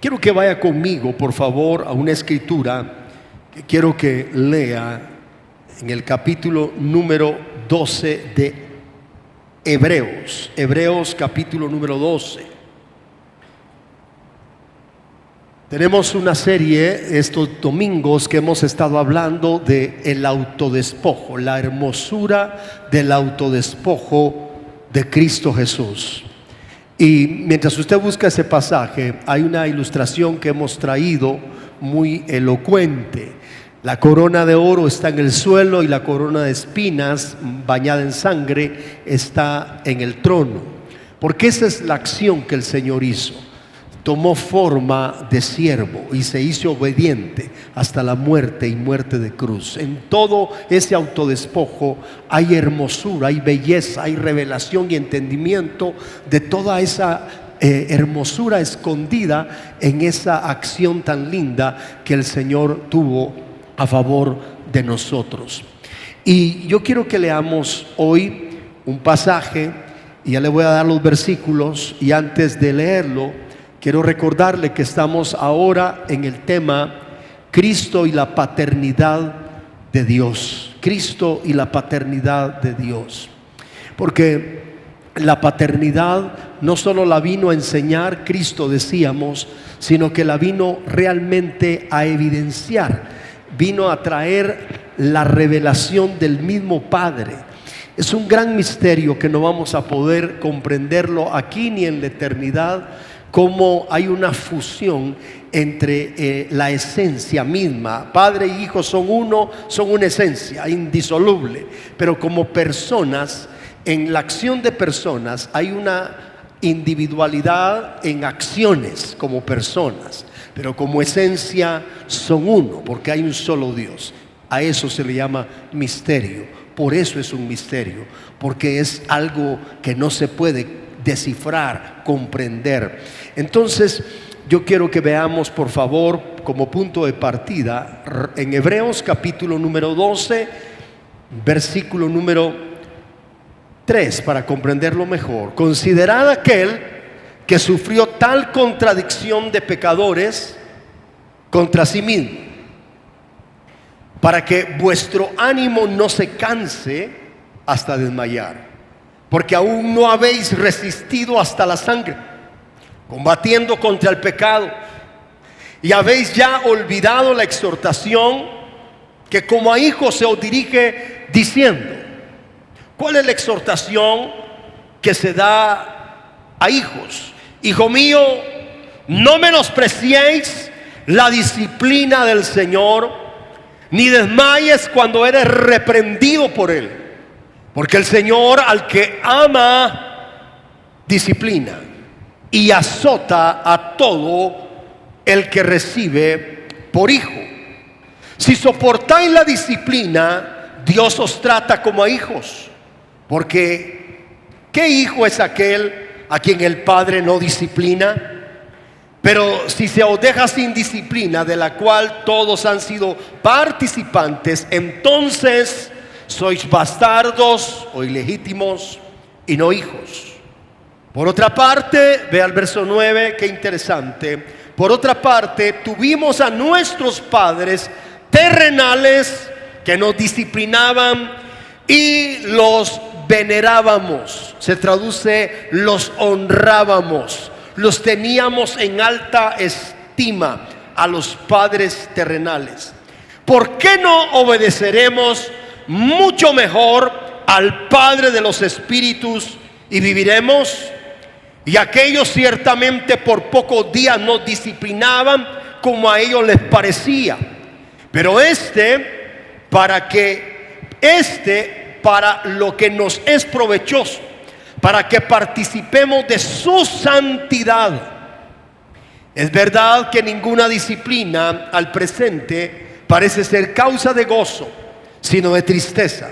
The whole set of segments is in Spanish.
Quiero que vaya conmigo, por favor, a una escritura que quiero que lea en el capítulo número 12 de Hebreos. Hebreos capítulo número 12. Tenemos una serie estos domingos que hemos estado hablando de el autodespojo, la hermosura del autodespojo de Cristo Jesús. Y mientras usted busca ese pasaje, hay una ilustración que hemos traído muy elocuente. La corona de oro está en el suelo y la corona de espinas bañada en sangre está en el trono. Porque esa es la acción que el Señor hizo. Tomó forma de siervo y se hizo obediente hasta la muerte y muerte de cruz. En todo ese autodespojo hay hermosura, hay belleza, hay revelación y entendimiento de toda esa hermosura escondida en esa acción tan linda que el Señor tuvo a favor de nosotros. Y yo quiero que leamos hoy un pasaje, y ya le voy a dar los versículos, y antes de leerlo quiero recordarle que estamos ahora en el tema Cristo y la paternidad de Dios. Cristo y la paternidad de Dios. Porque la paternidad no solo la vino a enseñar Cristo, decíamos, sino que la vino realmente a evidenciar. Vino a traer la revelación del mismo Padre. Es un gran misterio que no vamos a poder comprenderlo aquí ni en la eternidad. Cómo hay una fusión entre la esencia misma. Padre y Hijo son uno, son una esencia indisoluble. Pero como personas, en la acción de personas hay una individualidad en acciones como personas. Pero como esencia son uno, porque hay un solo Dios. A eso se le llama misterio. Por eso es un misterio, porque es algo que no se puede descifrar, comprender. Entonces yo quiero que veamos, por favor, como punto de partida, en Hebreos capítulo número 12, versículo número 3, para comprenderlo mejor. Considerad aquel que sufrió tal contradicción de pecadores contra sí mismo, para que vuestro ánimo no se canse hasta desmayar. Porque aún no habéis resistido hasta la sangre, combatiendo contra el pecado, y habéis ya olvidado la exhortación que como a hijos se os dirige diciendo. ¿Cuál es la exhortación que se da a hijos? Hijo mío, no menospreciéis la disciplina del Señor, ni desmayes cuando eres reprendido por Él. Porque el Señor al que ama disciplina y azota a todo el que recibe por hijo. Si soportáis la disciplina, Dios os trata como a hijos. Porque ¿qué hijo es aquel a quien el Padre no disciplina? Pero si se os deja sin disciplina, de la cual todos han sido participantes, entonces sois bastardos o ilegítimos y no hijos. Por otra parte, vea el verso 9, qué interesante. Por otra parte, tuvimos a nuestros padres terrenales que nos disciplinaban y los venerábamos. Se traduce los honrábamos, los teníamos en alta estima a los padres terrenales. ¿Por qué no obedeceremos mucho mejor al Padre de los espíritus y viviremos? Y aquellos ciertamente por pocos días nos disciplinaban como a ellos les parecía, pero para lo que nos es provechoso, para que participemos de su santidad. Es verdad que ninguna disciplina al presente parece ser causa de gozo, sino de tristeza,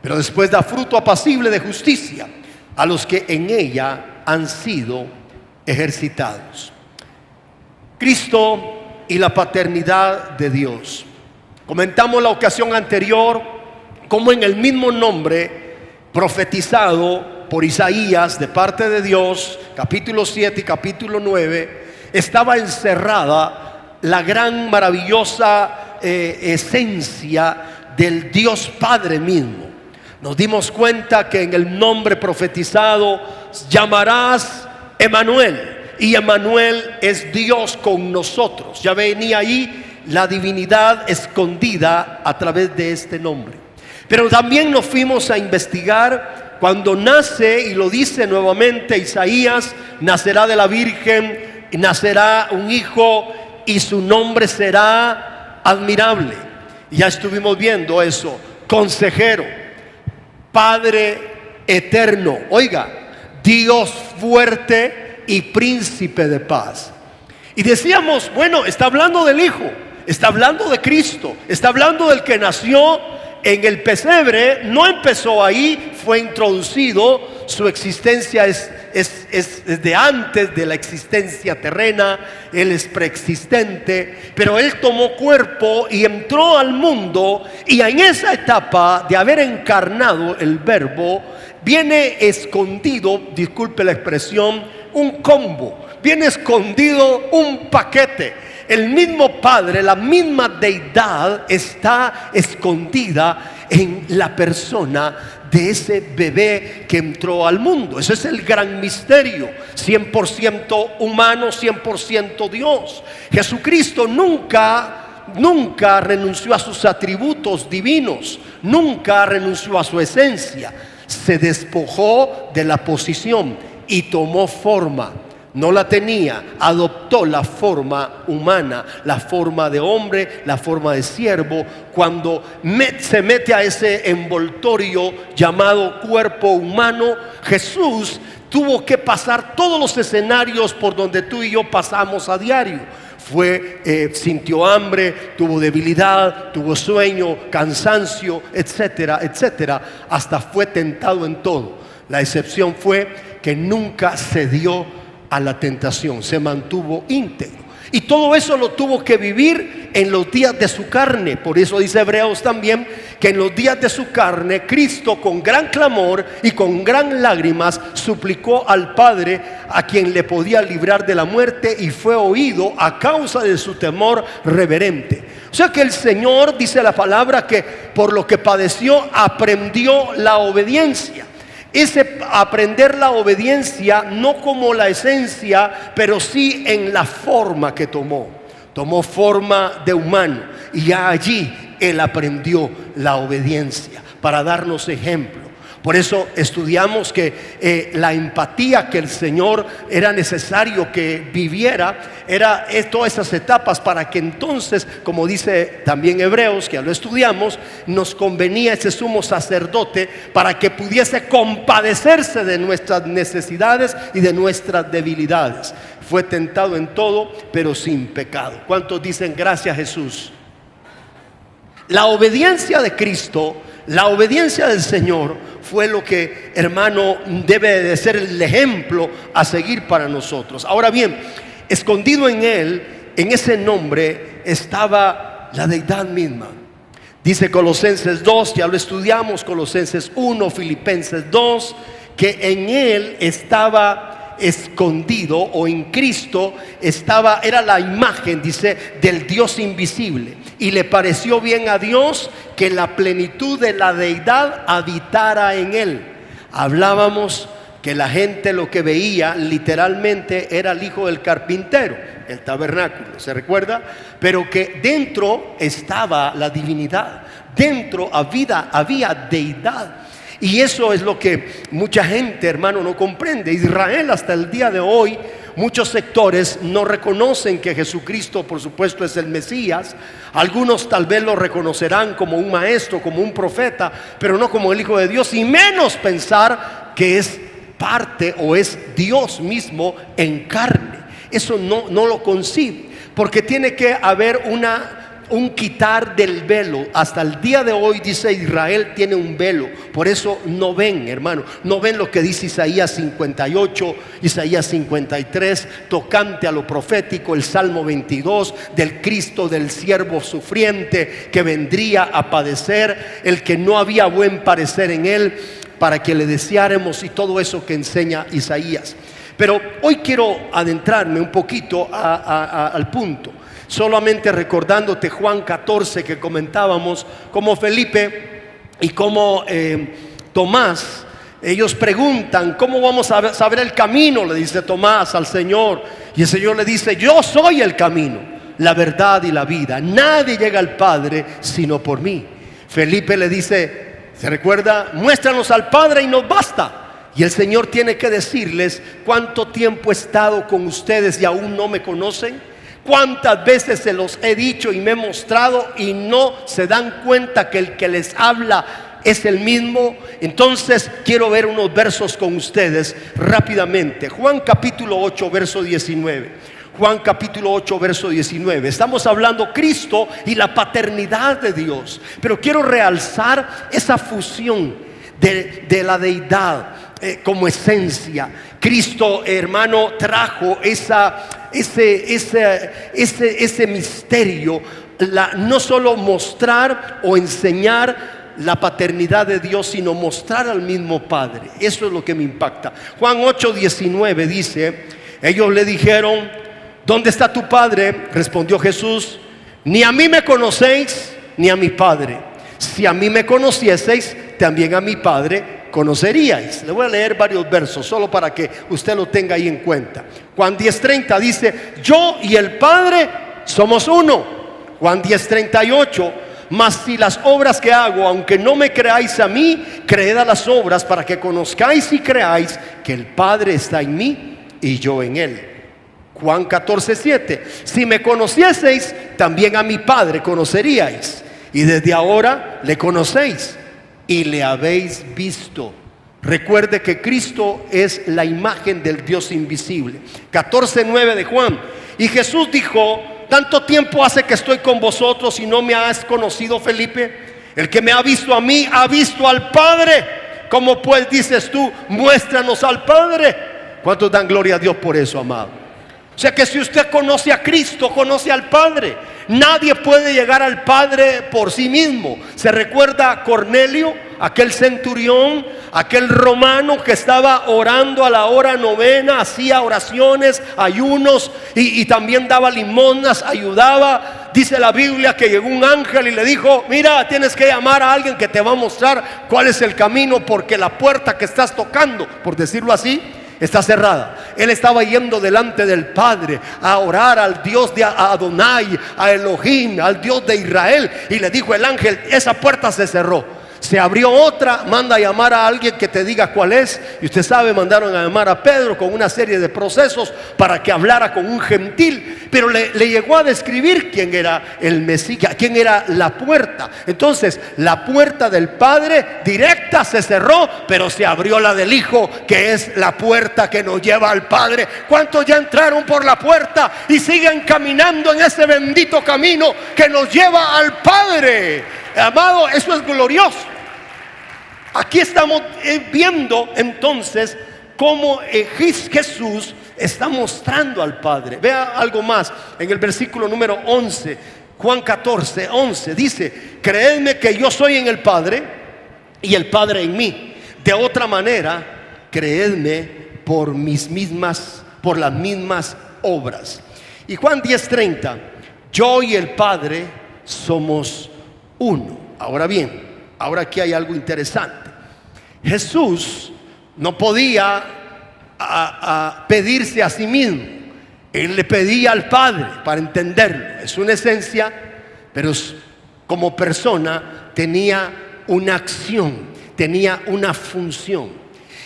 pero después da fruto apacible de justicia a los que en ella han sido ejercitados. Cristo y la paternidad de Dios. Comentamos la ocasión anterior cómo en el mismo nombre profetizado por Isaías de parte de Dios, capítulo 7 y capítulo 9, estaba encerrada la gran maravillosa esencia del Dios Padre mismo. Nos dimos cuenta que en el nombre profetizado llamarás Emmanuel, y Emmanuel es Dios con nosotros. Ya venía ahí la divinidad escondida a través de este nombre. Pero también nos fuimos a investigar cuando nace, y lo dice nuevamente Isaías: nacerá de la Virgen, y nacerá un hijo, y su nombre será admirable. Y ya estuvimos viendo eso: consejero, Padre eterno, oiga, Dios fuerte y príncipe de paz. Y decíamos, bueno, está hablando del Hijo, está hablando de Cristo, está hablando del que nació en el pesebre. No empezó ahí, fue introducido. Su existencia es de antes de la existencia terrena. Él es preexistente, pero Él tomó cuerpo y entró al mundo. Y en esa etapa de haber encarnado el Verbo, viene escondido, disculpe la expresión, un combo. Viene escondido un paquete. El mismo Padre, la misma deidad está escondida en la persona de ese bebé que entró al mundo. Ese es el gran misterio: 100% humano, 100% Dios. Jesucristo nunca renunció a sus atributos divinos, nunca renunció a su esencia. Se despojó de la posición y tomó forma. No la tenía, adoptó la forma humana, la forma de hombre, la forma de siervo. Cuando se mete a ese envoltorio llamado cuerpo humano, Jesús tuvo que pasar todos los escenarios por donde tú y yo pasamos a diario. Sintió hambre, tuvo debilidad, tuvo sueño, cansancio, etcétera, etcétera. Hasta fue tentado en todo. La excepción fue que nunca cedió a la tentación, se mantuvo íntegro. Y todo eso lo tuvo que vivir en los días de su carne. Por eso dice Hebreos también que en los días de su carne Cristo, con gran clamor y con gran lágrimas, suplicó al Padre, a quien le podía librar de la muerte, y fue oído a causa de su temor reverente. O sea que el Señor, dice la palabra, que por lo que padeció aprendió la obediencia. Ese aprender la obediencia no como la esencia, pero sí en la forma que tomó. Tomó forma de humano, y ya allí Él aprendió la obediencia para darnos ejemplo. Por eso estudiamos que la empatía que el Señor era necesario que viviera era todas esas etapas, para que entonces, como dice también Hebreos, que ya lo estudiamos, nos convenía ese sumo sacerdote para que pudiese compadecerse de nuestras necesidades y de nuestras debilidades. Fue tentado en todo, pero sin pecado. ¿Cuántos dicen gracias Jesús? La obediencia de Cristo, la obediencia del Señor, fue lo que, hermano, debe de ser el ejemplo a seguir para nosotros. Ahora bien, escondido en Él, en ese nombre, estaba la deidad misma. Dice Colosenses 2, ya lo estudiamos, Colosenses 1, Filipenses 2, que en Él estaba escondido, o en Cristo era la imagen, dice, del Dios invisible. Y le pareció bien a Dios que la plenitud de la deidad habitara en Él. Hablábamos que la gente lo que veía literalmente era el hijo del carpintero, el tabernáculo, ¿se recuerda? Pero que dentro estaba la divinidad, dentro había deidad. Y eso es lo que mucha gente, hermano, no comprende. Israel, hasta el día de hoy, muchos sectores no reconocen que Jesucristo, por supuesto, es el Mesías. Algunos tal vez lo reconocerán como un maestro, como un profeta, pero no como el Hijo de Dios, y menos pensar que es parte o es Dios mismo en carne. Eso no lo concibe, porque tiene que haber un quitar del velo. Hasta el día de hoy, dice, Israel tiene un velo. Por eso no ven, hermano, no ven lo que dice Isaías 58, Isaías 53, tocante a lo profético, el Salmo 22, del Cristo, del siervo sufriente que vendría a padecer, el que no había buen parecer en Él, para que le deseáramos, y todo eso que enseña Isaías. Pero hoy quiero adentrarme un poquito al punto, solamente recordándote Juan 14 que comentábamos, como Felipe y como Tomás, ellos preguntan: ¿cómo vamos a saber el camino?, le dice Tomás al Señor. Y el Señor le dice: yo soy el camino, la verdad y la vida. Nadie llega al Padre sino por mí. Felipe le dice, ¿se recuerda? Muéstranos al Padre y nos basta. Y el Señor tiene que decirles: ¿cuánto tiempo he estado con ustedes y aún no me conocen? ¿Cuántas veces se los he dicho y me he mostrado y no se dan cuenta que el que les habla es el mismo? Entonces quiero ver unos versos con ustedes rápidamente. Juan capítulo 8 verso 19. Juan capítulo 8 verso 19. Estamos hablando Cristo y la paternidad de Dios, pero quiero realzar esa fusión de la deidad como esencia. Cristo, hermano, trajo ese misterio, no solo mostrar o enseñar la paternidad de Dios, sino mostrar al mismo Padre. Eso es lo que me impacta. Juan 8:19 dice: ellos le dijeron: ¿dónde está tu Padre? Respondió Jesús: ni a mí me conocéis ni a mi Padre. Si a mí me conocieseis, también a mi Padre conoceríais. Le voy a leer varios versos solo para que usted lo tenga ahí en cuenta. Juan 10:30 dice: yo y el Padre somos uno. Juan 10:38: mas si las obras que hago, aunque no me creáis a mí, creed a las obras, para que conozcáis y creáis que el Padre está en mí y yo en él. Juan 14:7: si me conocieseis, también a mi Padre conoceríais, y desde ahora le conocéis y le habéis visto. Recuerde que Cristo es la imagen del Dios invisible. 14:9 de Juan: y Jesús dijo: ¿tanto tiempo hace que estoy con vosotros y no me has conocido, Felipe? El que me ha visto a mí ha visto al Padre. ¿Cómo pues dices tú: muéstranos al Padre? ¿Cuántos dan gloria a Dios por eso, amado? O sea que si usted conoce a Cristo, conoce al Padre. Nadie puede llegar al Padre por sí mismo. Se recuerda a Cornelio, aquel centurión, aquel romano que estaba orando a la hora novena, hacía oraciones, ayunos y también daba limosnas, ayudaba. Dice la Biblia que llegó un ángel y le dijo: mira, tienes que llamar a alguien que te va a mostrar cuál es el camino, porque la puerta que estás tocando, por decirlo así, está cerrada. Él estaba yendo delante del Padre a orar al Dios de Adonai, a Elohim, al Dios de Israel. Y le dijo el ángel: esa puerta se cerró. Se abrió otra, manda a llamar a alguien que te diga cuál es. Y usted sabe, mandaron a llamar a Pedro con una serie de procesos para que hablara con un gentil. Pero le llegó a describir quién era el Mesías, quién era la puerta. Entonces la puerta del Padre directa se cerró, pero se abrió la del Hijo, que es la puerta que nos lleva al Padre. ¿Cuántos ya entraron por la puerta y siguen caminando en ese bendito camino que nos lleva al Padre? Amado, eso es glorioso. Aquí estamos viendo entonces cómo Jesús está mostrando al Padre. Vea algo más en el versículo número 11, Juan 14:11 dice: creedme que yo soy en el Padre y el Padre en mí. De otra manera, creedme por las mismas obras. Y Juan 10:30: yo y el Padre somos uno. Ahora bien, ahora aquí hay algo interesante. Jesús no podía pedirse a sí mismo. Él le pedía al Padre para entenderlo. Es una esencia, pero como persona tenía una acción, tenía una función.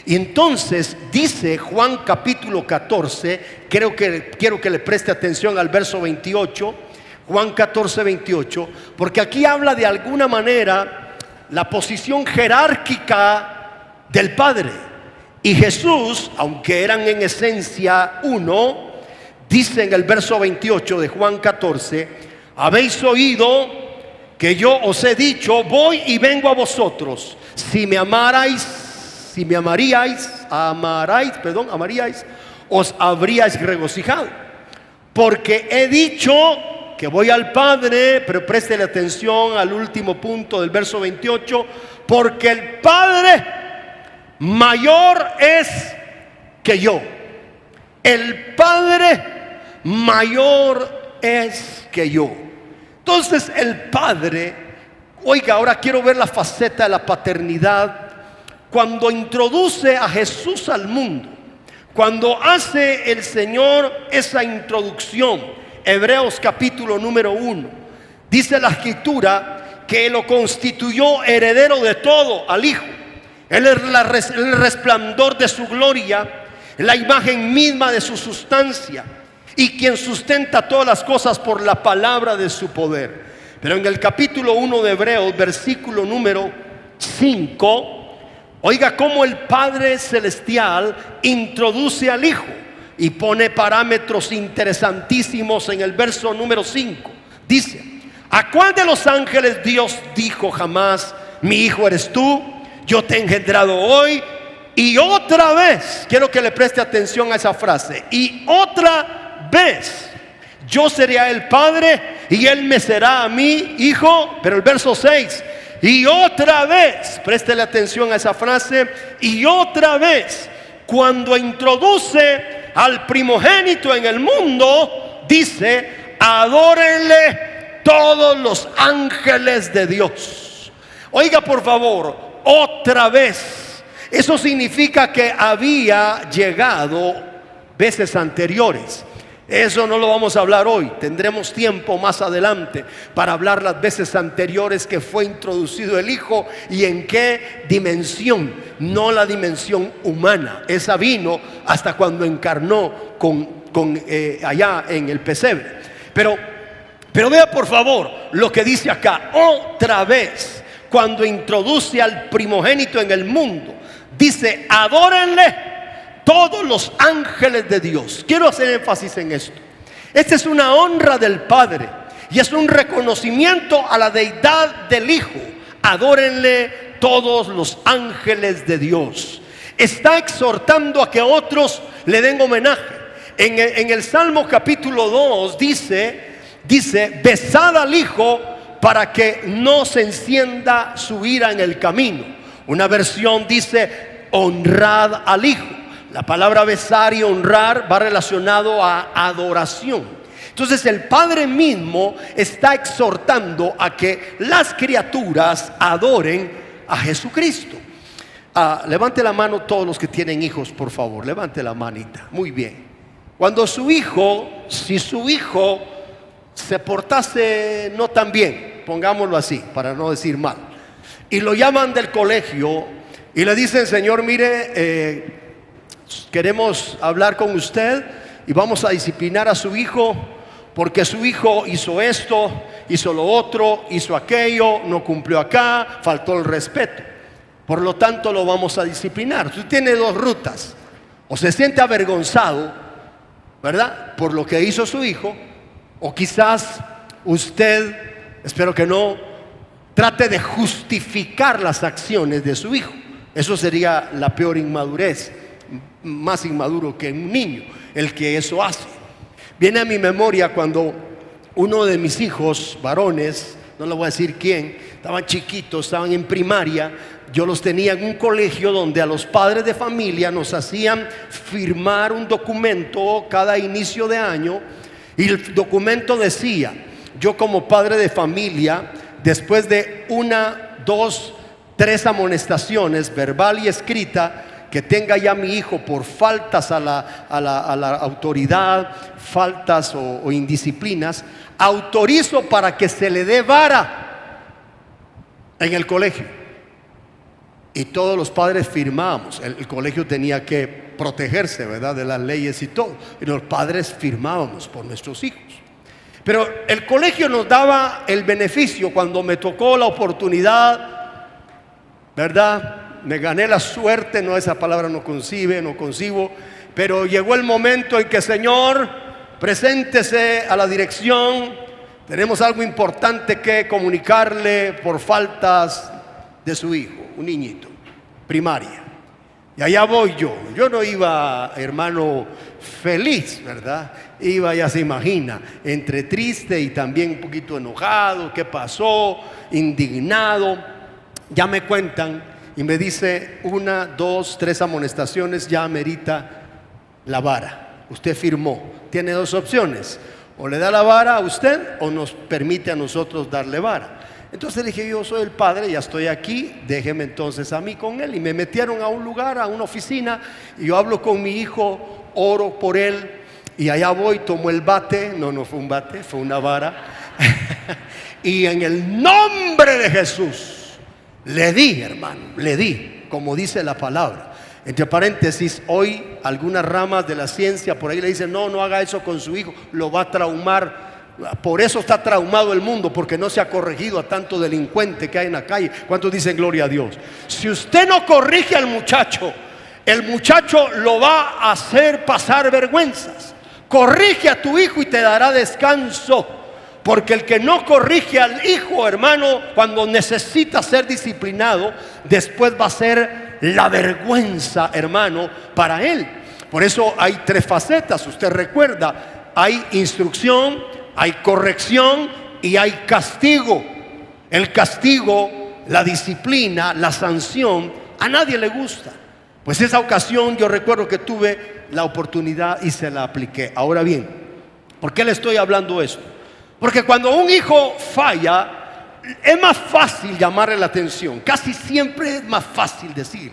Y entonces dice Juan capítulo 14, quiero que le preste atención al verso 28. Juan 14:28, porque aquí habla de alguna manera la posición jerárquica del Padre. Y Jesús, aunque eran en esencia uno, dice en el verso 28 de Juan 14: habéis oído que yo os he dicho, voy y vengo a vosotros. Si me amaríais, os habríais regocijado. Porque he dicho que voy al Padre, pero préstele atención al último punto del verso 28, porque el Padre mayor es que yo. el Padre mayor es que yo. Entonces el Padre, oiga, ahora quiero ver la faceta de la paternidad. Cuando introduce a Jesús al mundo, cuando hace el Señor esa introducción, Hebreos capítulo número 1, dice la Escritura que lo constituyó heredero de todo al Hijo. Él es el resplandor de su gloria, la imagen misma de su sustancia, y quien sustenta todas las cosas por la palabra de su poder. Pero en el capítulo 1 de Hebreos, versículo número 5, oiga cómo el Padre Celestial introduce al Hijo y pone parámetros interesantísimos en el verso número 5. Dice: ¿a cuál de los ángeles Dios dijo jamás: mi hijo eres tú, yo te he engendrado hoy? Y otra vez, quiero que le preste atención a esa frase, y otra vez yo seré a él padre y él me será a mí hijo. Pero el verso 6, y otra vez, préstele atención a esa frase, y otra vez, cuando introduce al primogénito en el mundo, dice: adórenle todos los ángeles de Dios. Oiga por favor, otra vez. Eso significa que había llegado veces anteriores. Eso no lo vamos a hablar hoy. Tendremos tiempo más adelante para hablar las veces anteriores que fue introducido el Hijo y en qué dimensión. No la dimensión humana. Esa vino hasta cuando encarnó allá en el pesebre. Pero vea por favor lo que dice acá. Otra vez, cuando introduce al primogénito en el mundo, dice: adórenle todos los ángeles de Dios. Quiero hacer énfasis en esto. Esta es una honra del Padre y es un reconocimiento a la deidad del Hijo. Adórenle todos los ángeles de Dios. Está exhortando a que otros le den homenaje. En el Salmo capítulo 2 dice: besad al Hijo para que no se encienda su ira en el camino. Una versión dice: honrad al Hijo. La palabra besar y honrar va relacionado a adoración. Entonces el Padre mismo está exhortando a que las criaturas adoren a Jesucristo. Levante la mano todos los que tienen hijos, por favor. Levante la manita. Muy bien. Cuando si su hijo se portase no tan bien, pongámoslo así, para no decir mal, y lo llaman del colegio y le dicen: señor, mire, queremos hablar con usted y vamos a disciplinar a su hijo porque su hijo hizo esto, hizo lo otro, hizo aquello, no cumplió acá, faltó el respeto, por lo tanto lo vamos a disciplinar. Usted tiene dos rutas: o se siente avergonzado, ¿verdad?, por lo que hizo su hijo, o quizás usted, espero que no, trate de justificar las acciones de su hijo. Eso sería la peor inmadurez. Más inmaduro que un niño el que eso hace. Viene a mi memoria cuando uno de mis hijos varones, no le voy a decir quién, estaban chiquitos, estaban en primaria. Yo los tenía en un colegio donde a los padres de familia nos hacían firmar un documento cada inicio de año, y el documento decía: yo como padre de familia, después de 1, 2, 3 amonestaciones verbal y escrita que tenga ya mi hijo por faltas a la autoridad, faltas o indisciplinas, autorizo para que se le dé vara en el colegio. Y todos los padres firmábamos. El colegio tenía que protegerse, ¿verdad?, de las leyes y todo, y los padres firmábamos por nuestros hijos. Pero el colegio nos daba el beneficio. Cuando me tocó la oportunidad, ¿verdad?, me gané la suerte, no, esa palabra no concibo, pero llegó el momento en que: señor, preséntese a la dirección, tenemos algo importante que comunicarle por faltas de su hijo, un niñito, primaria. Y allá voy yo no iba, hermano, feliz, ¿verdad? Iba, ya se imagina, entre triste y también un poquito enojado. ¿Qué pasó? Indignado. Ya me cuentan y me dice: 1, 2, 3 amonestaciones, ya amerita la vara. Usted firmó. Tiene dos opciones: o le da la vara a usted o nos permite a nosotros darle vara. Entonces le dije, yo soy el padre, ya estoy aquí, déjeme entonces a mí con él. Y me metieron a un lugar, a una oficina, y yo hablo con mi hijo, oro por él, y allá voy, tomo el bate. No fue un bate, fue una vara. Y en el nombre de Jesús le di, hermano, le di, como dice la palabra. Entre paréntesis, hoy algunas ramas de la ciencia por ahí le dicen, no haga eso con su hijo, lo va a traumar. Por eso está traumado el mundo, porque no se ha corregido a tanto delincuente que hay en la calle. ¿Cuántos dicen gloria a Dios? Si usted no corrige al muchacho, el muchacho lo va a hacer pasar vergüenzas. Corrige a tu hijo y te dará descanso, porque el que no corrige al hijo, hermano, cuando necesita ser disciplinado, después va a ser la vergüenza, hermano, para él. Por eso hay tres facetas, usted recuerda: hay instrucción, hay corrección y hay castigo. El castigo, la disciplina, la sanción, a nadie le gusta. Pues esa ocasión yo recuerdo que tuve la oportunidad y se la apliqué. Ahora bien, ¿por qué le estoy hablando esto? Porque cuando un hijo falla, es más fácil llamarle la atención. Casi siempre es más fácil decir.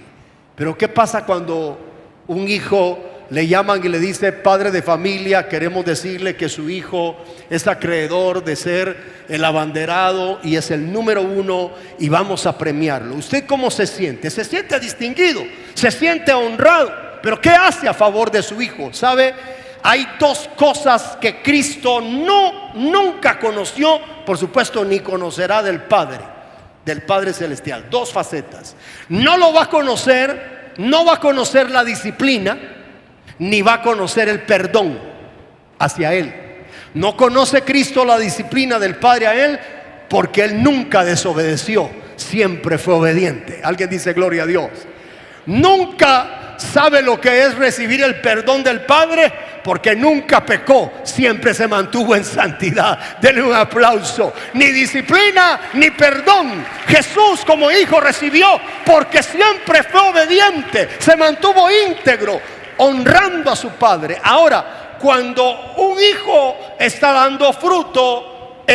Pero ¿qué pasa cuando un hijo le llaman y le dice: padre de familia, queremos decirle que su hijo es acreedor de ser el abanderado y es el número 1 y vamos a premiarlo? ¿Usted cómo se siente? Se siente distinguido, se siente honrado. Pero ¿qué hace a favor de su hijo? ¿Sabe? Hay dos cosas que Cristo nunca conoció, por supuesto, ni conocerá del Padre Celestial. Dos facetas. No lo va a conocer, no va a conocer la disciplina, ni va a conocer el perdón hacia él. No conoce Cristo la disciplina del Padre a él, porque él nunca desobedeció, siempre fue obediente. Alguien dice gloria a Dios. Nunca sabe lo que es recibir el perdón del Padre, porque nunca pecó, siempre se mantuvo en santidad. Denle un aplauso. Ni disciplina ni perdón Jesús como hijo recibió, porque siempre fue obediente, se mantuvo íntegro, honrando a su padre. Ahora, cuando un hijo está dando fruto,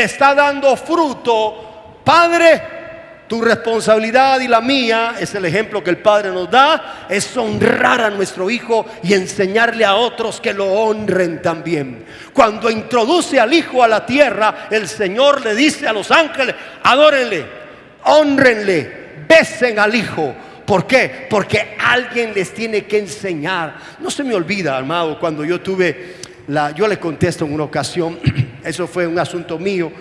padre, tu responsabilidad y la mía, es el ejemplo que el Padre nos da, es honrar a nuestro hijo y enseñarle a otros que lo honren también. Cuando introduce al hijo a la tierra, el Señor le dice a los ángeles: adórenle, honrenle, besen al hijo. ¿Por qué? Porque alguien les tiene que enseñar. No se me olvida, amado, cuando yo yo le contesto en una ocasión, eso fue un asunto mío,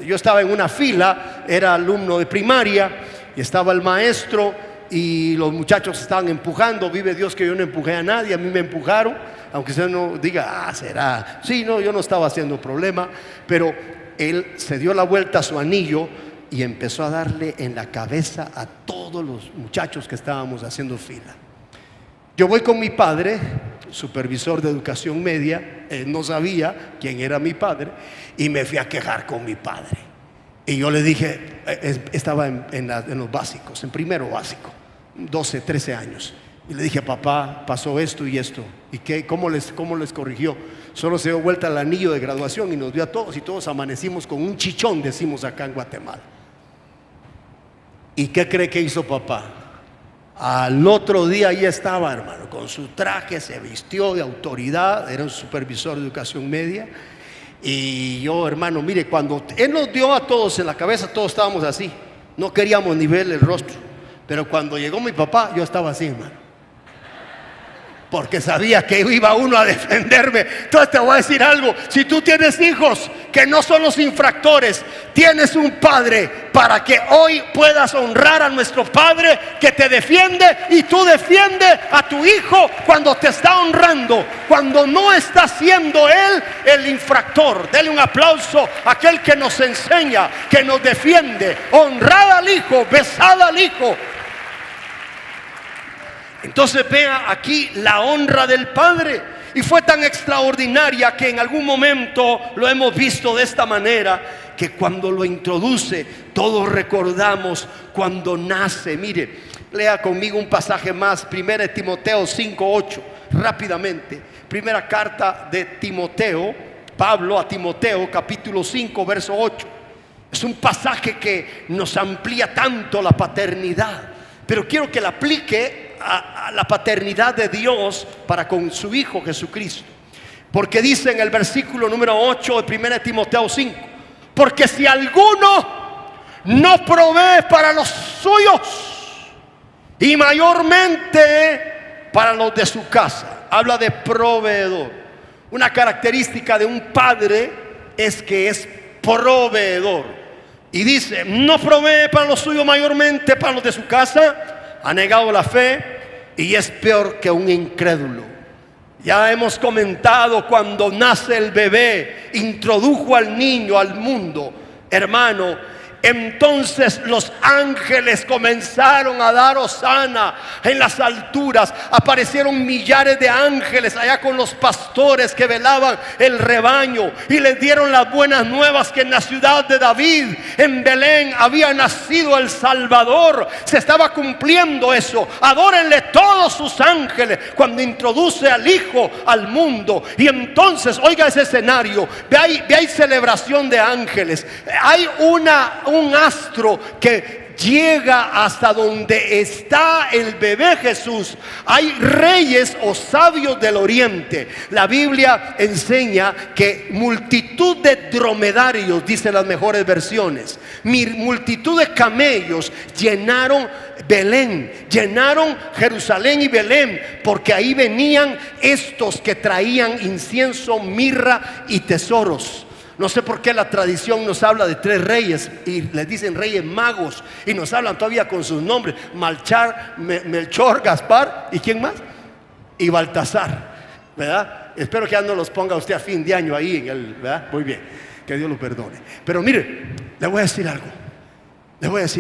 yo estaba en una fila, era alumno de primaria, y estaba el maestro y los muchachos estaban empujando. Vive Dios que yo no empujé a nadie, a mí me empujaron, aunque usted no diga, será. Sí, no, yo no estaba haciendo problema, pero él se dio la vuelta a su anillo y empezó a darle en la cabeza a todos los muchachos que estábamos haciendo fila. Yo voy con mi padre, supervisor de educación media. Él no sabía quién era mi padre y me fui a quejar con mi padre. Y yo le dije, estaba en los básicos, en primero básico, 12, 13 años. Y le dije: papá, pasó esto y esto. ¿Y qué? ¿Cómo les corrigió? Solo se dio vuelta al anillo de graduación y nos dio a todos, y todos amanecimos con un chichón, decimos acá en Guatemala. ¿Y qué cree que hizo papá? Al otro día ahí estaba, hermano, con su traje, se vistió de autoridad, era un supervisor de educación media. Y yo, hermano, mire, cuando él nos dio a todos en la cabeza, todos estábamos así, no queríamos ni ver el rostro. Pero cuando llegó mi papá, yo estaba así, hermano, porque sabía que iba uno a defenderme. Entonces te voy a decir algo: si tú tienes hijos que no son los infractores, tienes un padre para que hoy puedas honrar a nuestro Padre que te defiende, y tú defiendes a tu hijo cuando te está honrando, cuando no está siendo él el infractor. Dele un aplauso a aquel que nos enseña, que nos defiende. Honrad al hijo, besad al hijo. Entonces vea aquí la honra del Padre, y fue tan extraordinaria que en algún momento lo hemos visto de esta manera, que cuando lo introduce, todos recordamos cuando nace. Mire, lea conmigo un pasaje más, 1 Timoteo 5:8. rápidamente. Primera carta de Timoteo, Pablo a Timoteo, capítulo 5, verso 8. Es un pasaje que nos amplía tanto la paternidad, pero quiero que la aplique a la paternidad de Dios para con su Hijo Jesucristo. Porque dice en el versículo número 8 de 1 Timoteo 5: porque si alguno no provee para los suyos, y mayormente para los de su casa. Habla de proveedor. Una característica de un padre es que es proveedor. Y dice: no provee para los suyos, mayormente para los de su casa. Ha negado la fe y es peor que un incrédulo. Ya hemos comentado, cuando nace el bebé, introdujo al niño al mundo, hermano. Entonces los ángeles comenzaron a dar hosana en las alturas. Aparecieron millares de ángeles allá con los pastores que velaban el rebaño, y les dieron las buenas nuevas que en la ciudad de David, en Belén, había nacido el Salvador. Se estaba cumpliendo eso. Adórenle todos sus ángeles cuando introduce al Hijo al mundo. Y entonces, oiga ese escenario. Ve ahí celebración de ángeles. Hay un astro que llega hasta donde está el bebé Jesús. Hay reyes o sabios del oriente. La Biblia enseña que multitud de dromedarios, dicen las mejores versiones, multitud de camellos llenaron Belén, llenaron Jerusalén y Belén, porque ahí venían estos que traían incienso, mirra y tesoros. No sé por qué la tradición nos habla de 3 reyes y les dicen reyes magos, y nos hablan todavía con sus nombres: Melchor, Gaspar y ¿quién más? Y Baltasar, ¿verdad? Espero que ya no los ponga usted a fin de año ahí ¿verdad? Muy bien, que Dios lo perdone. Pero mire, le voy a decir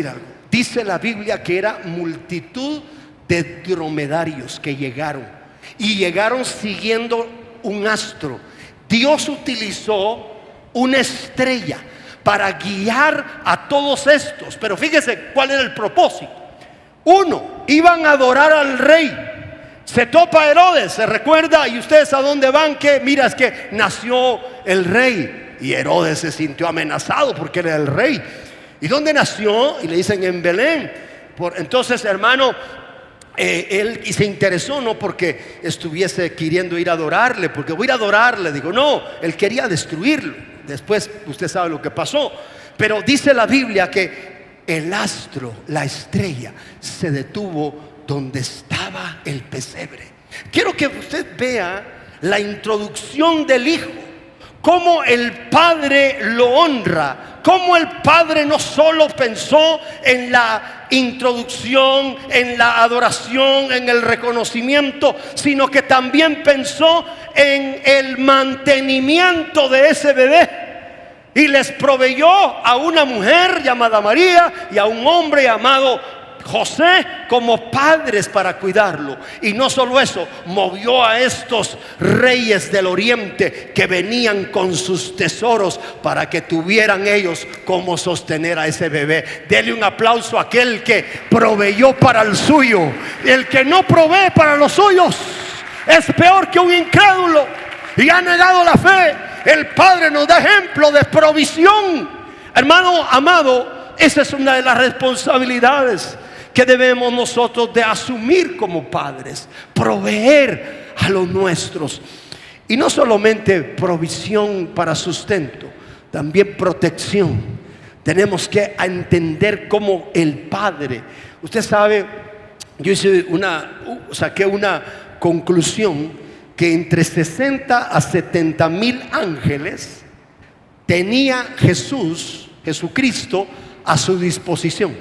algo. Dice la Biblia que era multitud de dromedarios que llegaron, y llegaron siguiendo un astro. Dios utilizó una estrella para guiar a todos estos. Pero fíjese cuál era el propósito. Uno, iban a adorar al rey. Se topa Herodes, se recuerda, y ustedes a dónde van, que mira, es que nació el rey, y Herodes se sintió amenazado porque era el rey. ¿Y dónde nació? Y le dicen: en Belén. Entonces, hermano, él se interesó, no porque estuviese queriendo ir a adorarle, porque voy a ir a adorarle, digo, no, él quería destruirlo. Después usted sabe lo que pasó. Pero dice la Biblia que el astro, la estrella, se detuvo donde estaba el pesebre. Quiero que usted vea la introducción del Hijo, cómo el Padre lo honra, cómo el Padre no solo pensó en la introducción, en la adoración, en el reconocimiento, sino que también pensó en el mantenimiento de ese bebé, y les proveyó a una mujer llamada María y a un hombre llamado José como padres para cuidarlo. Y no solo eso, movió a estos reyes del oriente que venían con sus tesoros para que tuvieran ellos cómo sostener a ese bebé. Dele un aplauso a aquel que proveyó para el suyo. El que no provee para los suyos es peor que un incrédulo y ha negado la fe. El Padre nos da ejemplo de provisión. Hermano amado, esa es una de las responsabilidades que debemos nosotros de asumir como padres: proveer a los nuestros. Y no solamente provisión para sustento, también protección. Tenemos que entender cómo el Padre, usted sabe, yo saqué una conclusión, que entre 60 a 70 mil ángeles tenía Jesucristo a su disposición,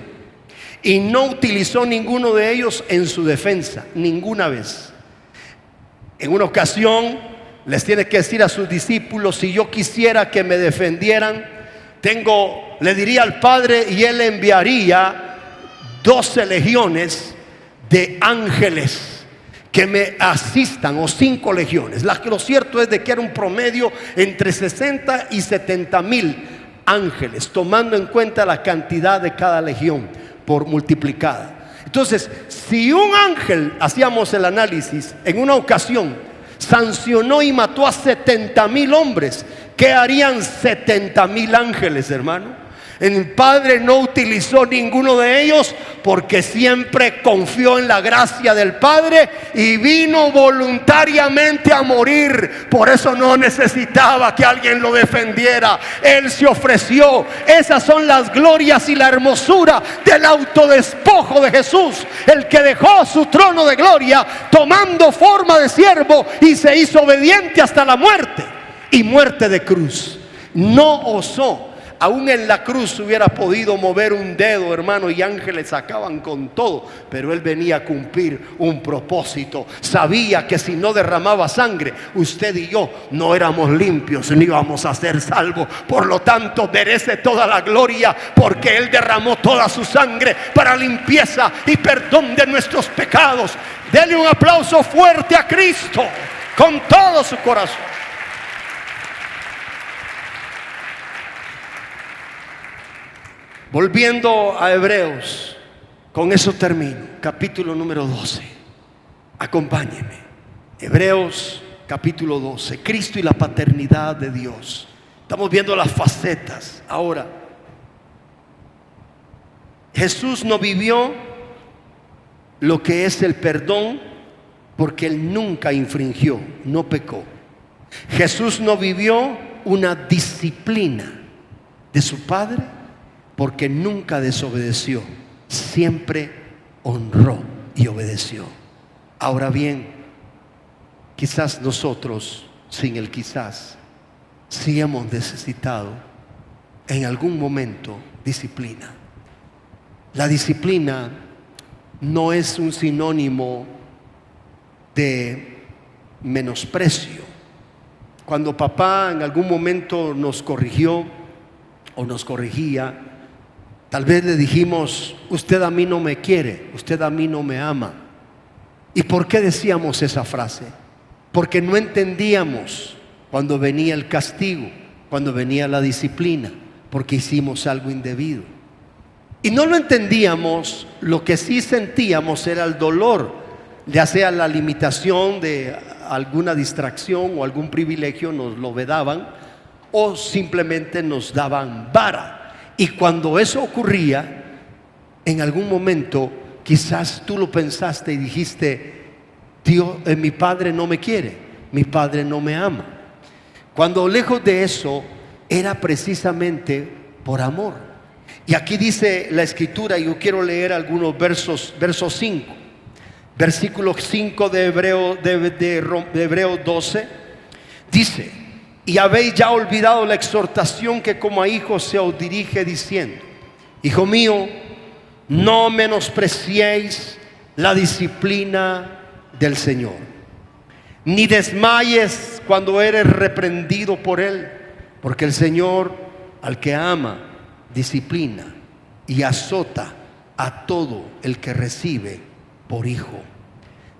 y no utilizó ninguno de ellos en su defensa, ninguna vez. En una ocasión les tiene que decir a sus discípulos: si yo quisiera que me defendieran, le diría al Padre, y Él enviaría 12 legiones de ángeles que me asistan, o 5 legiones. Lo cierto es de que era un promedio entre 60 y 70 mil ángeles, tomando en cuenta la cantidad de cada legión por multiplicada. Entonces, si un ángel, hacíamos el análisis, en una ocasión sancionó y mató a 70,000 hombres, ¿qué harían 70,000 ángeles, hermano? El Padre no utilizó ninguno de ellos porque siempre confió en la gracia del Padre y vino voluntariamente a morir. Por eso no necesitaba que alguien lo defendiera. Él se ofreció. Esas son las glorias y la hermosura del autodespojo de Jesús, el que dejó su trono de gloria tomando forma de siervo y se hizo obediente hasta la muerte, y muerte de cruz. No osó. Aún en la cruz hubiera podido mover un dedo, hermano, y ángeles acaban con todo, pero Él venía a cumplir un propósito. Sabía que si no derramaba sangre, usted y yo no éramos limpios, ni íbamos a ser salvos. Por lo tanto, merece toda la gloria, porque Él derramó toda su sangre para limpieza y perdón de nuestros pecados. Dele un aplauso fuerte a Cristo con todo su corazón. Volviendo a Hebreos, con eso termino, capítulo número 12. Acompáñenme. Hebreos capítulo 12, Cristo y la paternidad de Dios. Estamos viendo las facetas. Ahora, Jesús no vivió lo que es el perdón porque Él nunca infringió, no pecó. Jesús no vivió una disciplina de su Padre porque nunca desobedeció, siempre honró y obedeció. Ahora bien, quizás nosotros, sin el quizás, sí hemos necesitado en algún momento disciplina. La disciplina no es un sinónimo de menosprecio. Cuando papá en algún momento nos corrigió o nos corregía, tal vez le dijimos: usted a mí no me quiere, usted a mí no me ama. ¿Y por qué decíamos esa frase? Porque no entendíamos cuando venía el castigo, cuando venía la disciplina, porque hicimos algo indebido. Y no lo entendíamos. Lo que sí sentíamos era el dolor, ya sea la limitación de alguna distracción o algún privilegio, nos lo vedaban, o simplemente nos daban vara. Y cuando eso ocurría, en algún momento quizás tú lo pensaste y dijiste: Dios, mi Padre no me quiere, mi Padre no me ama. Cuando lejos de eso era precisamente por amor. Y aquí dice la Escritura, y yo quiero leer algunos versos, verso 5, versículo 5 de Hebreos 12, dice: y habéis ya olvidado la exhortación que como a hijos se os dirige, diciendo: hijo mío, no menospreciéis la disciplina del Señor, ni desmayes cuando eres reprendido por Él, porque el Señor al que ama disciplina y azota a todo el que recibe por hijo.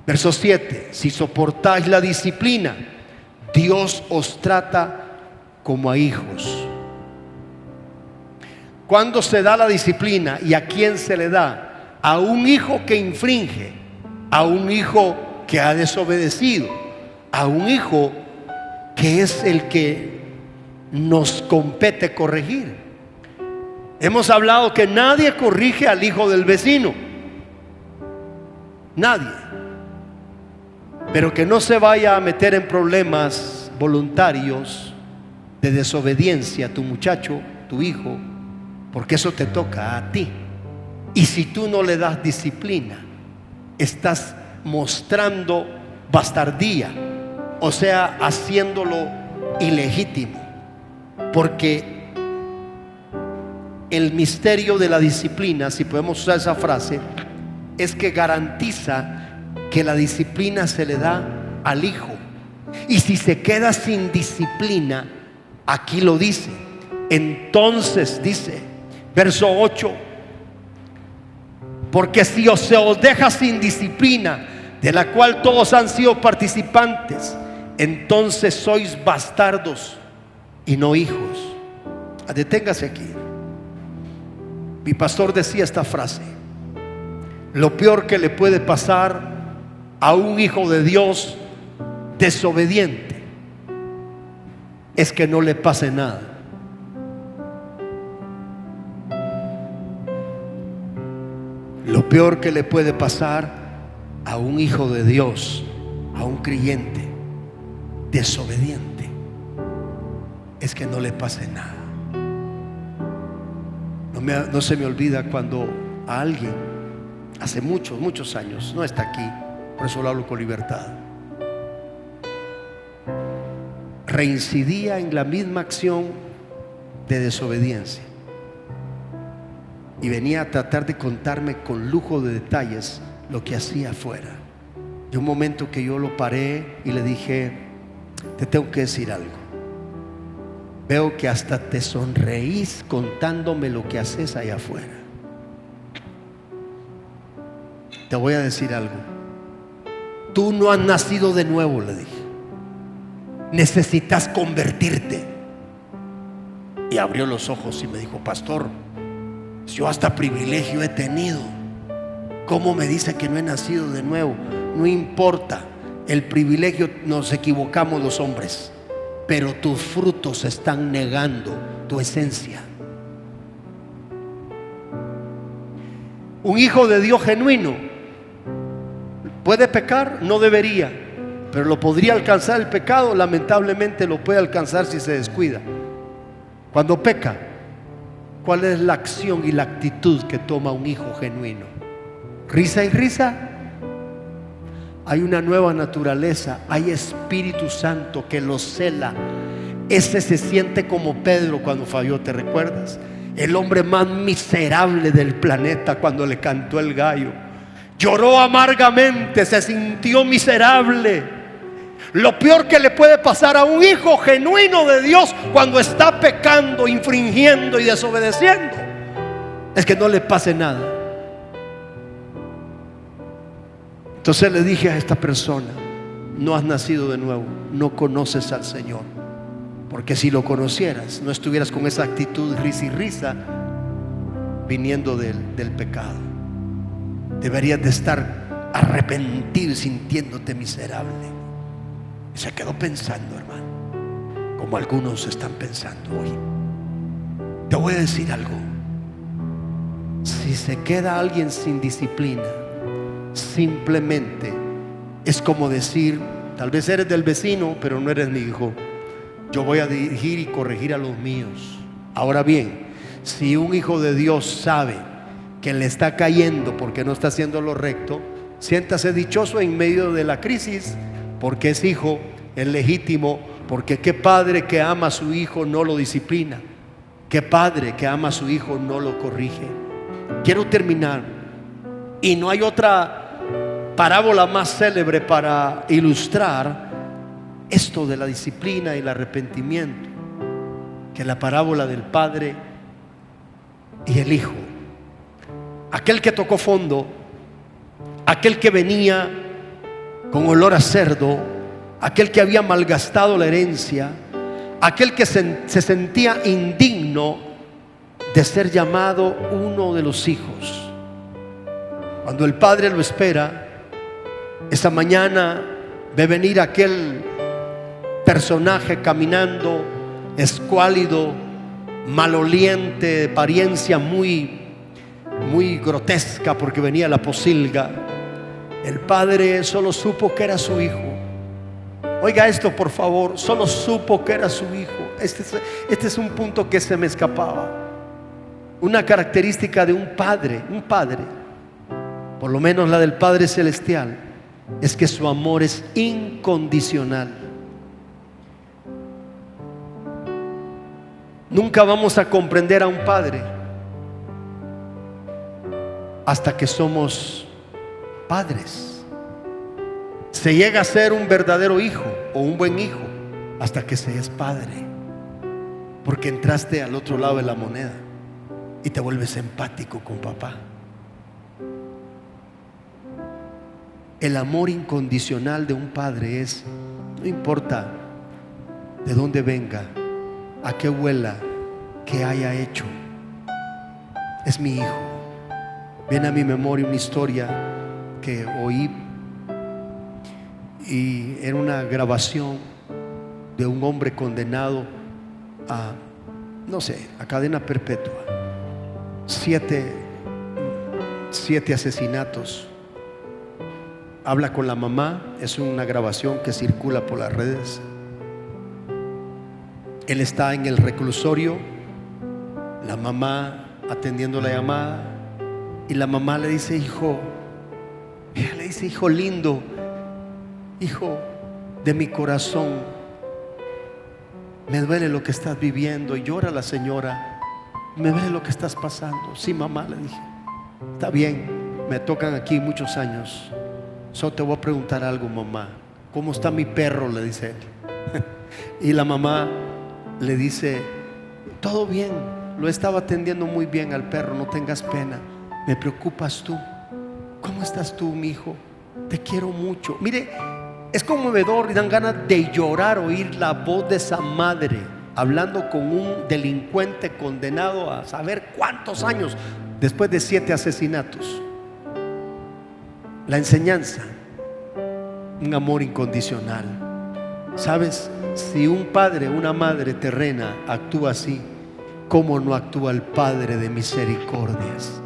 Verso 7: si soportáis la disciplina, Dios os trata como a hijos. ¿Cuándo se da la disciplina y a quién se le da? A un hijo que infringe, a un hijo que ha desobedecido, a un hijo que es el que nos compete corregir. Hemos hablado que nadie corrige al hijo del vecino, nadie. Pero que no se vaya a meter en problemas voluntarios de desobediencia tu muchacho, tu hijo, porque eso te toca a ti. Y si tú no le das disciplina, estás mostrando bastardía, o sea, haciéndolo ilegítimo. Porque el misterio de la disciplina, si podemos usar esa frase, es que garantiza que la disciplina se le da al hijo. Y si se queda sin disciplina, aquí lo dice, entonces dice, verso 8: porque si se os deja sin disciplina, de la cual todos han sido participantes, entonces sois bastardos y no hijos. Deténgase aquí. Mi pastor decía esta frase: Lo peor que le puede pasar a un hijo de Dios desobediente es que no le pase nada. Lo peor que le puede pasar a un hijo de Dios, a un creyente desobediente, es que no le pase nada. No se me olvida cuando a alguien, hace muchos años, no está aquí, por eso lo hablo con libertad, reincidía en la misma acción de desobediencia y venía a tratar de contarme con lujo de detalles lo que hacía afuera. Y un momento que yo lo paré y le dije: te tengo que decir algo. Veo que hasta te sonreís contándome lo que haces allá afuera. Te voy a decir algo. Tú no has nacido de nuevo, le dije. Necesitas convertirte. Y abrió los ojos y me dijo: pastor, yo hasta privilegio he tenido. ¿Cómo me dice que no he nacido de nuevo? No importa el privilegio, nos equivocamos los hombres, pero tus frutos están negando tu esencia. Un hijo de Dios genuino puede pecar, no debería, pero lo podría alcanzar el pecado. Lamentablemente lo puede alcanzar si se descuida. Cuando peca, ¿cuál es la acción y la actitud que toma un hijo genuino? ¿Risa y risa? Hay una nueva naturaleza, hay Espíritu Santo que lo cela. Ese se siente como Pedro cuando falló, ¿te recuerdas? El hombre más miserable del planeta cuando le cantó el gallo. Lloró amargamente, se sintió miserable. Lo peor que le puede pasar a un hijo genuino de Dios cuando está pecando, infringiendo y desobedeciendo es que no le pase nada. Entonces le dije a esta persona: no has nacido de nuevo, no conoces al Señor, porque si lo conocieras no estuvieras con esa actitud risa y risa viniendo del pecado. Deberías de estar arrepentido y sintiéndote miserable. Y se quedó pensando, hermano, como algunos están pensando hoy. Te voy a decir algo: si se queda alguien sin disciplina, simplemente es como decir: tal vez eres del vecino, pero no eres mi hijo. Yo voy a dirigir y corregir a los míos. Ahora bien, si un hijo de Dios sabe que le está cayendo porque no está haciendo lo recto, siéntase dichoso en medio de la crisis, porque es hijo, es legítimo. Porque qué padre que ama a su hijo no lo disciplina, qué padre que ama a su hijo no lo corrige. Quiero terminar, y no hay otra parábola más célebre para ilustrar esto de la disciplina y el arrepentimiento que la parábola del padre y el hijo. Aquel que tocó fondo, aquel que venía con olor a cerdo, aquel que había malgastado la herencia, aquel que se sentía indigno de ser llamado uno de los hijos. Cuando el padre lo espera, esa mañana ve venir aquel personaje caminando escuálido, maloliente, de apariencia muy grotesca, porque venía la pocilga. El padre solo supo que era su hijo. Oiga esto, por favor, solo supo que era su hijo. Este es un punto que se me escapaba. Una característica de un padre, por lo menos la del Padre Celestial, es que su amor es incondicional. Nunca vamos a comprender a un padre hasta que somos padres. Se llega a ser un verdadero hijo o un buen hijo hasta que se es padre, porque entraste al otro lado de la moneda y te vuelves empático con papá. El amor incondicional de un padre es: no importa de dónde venga, a qué huela, qué haya hecho, es mi hijo. Viene a mi memoria una historia que oí, y era una grabación de un hombre condenado a, no sé, a cadena perpetua, siete asesinatos. Habla con la mamá, es una grabación que circula por las redes. Él está en el reclusorio, la mamá atendiendo la llamada, y la mamá le dice: hijo, ella le dice: hijo lindo, hijo de mi corazón, me duele lo que estás viviendo. Y llora la señora: me duele lo que estás pasando. Sí, mamá, le dije, está bien, me tocan aquí muchos años. Solo te voy a preguntar algo, mamá. ¿Cómo está mi perro?, le dice él. Y la mamá le dice: todo bien, lo estaba atendiendo muy bien al perro, no tengas pena. Me preocupas tú. ¿Cómo estás tú, mi hijo? Te quiero mucho. Mire, es conmovedor y dan ganas de llorar oír la voz de esa madre hablando con un delincuente condenado a saber cuántos años después de 7 asesinatos. La enseñanza, un amor incondicional. ¿Sabes? Si un padre, una madre terrena actúa así, ¿cómo no actúa el Padre de misericordias?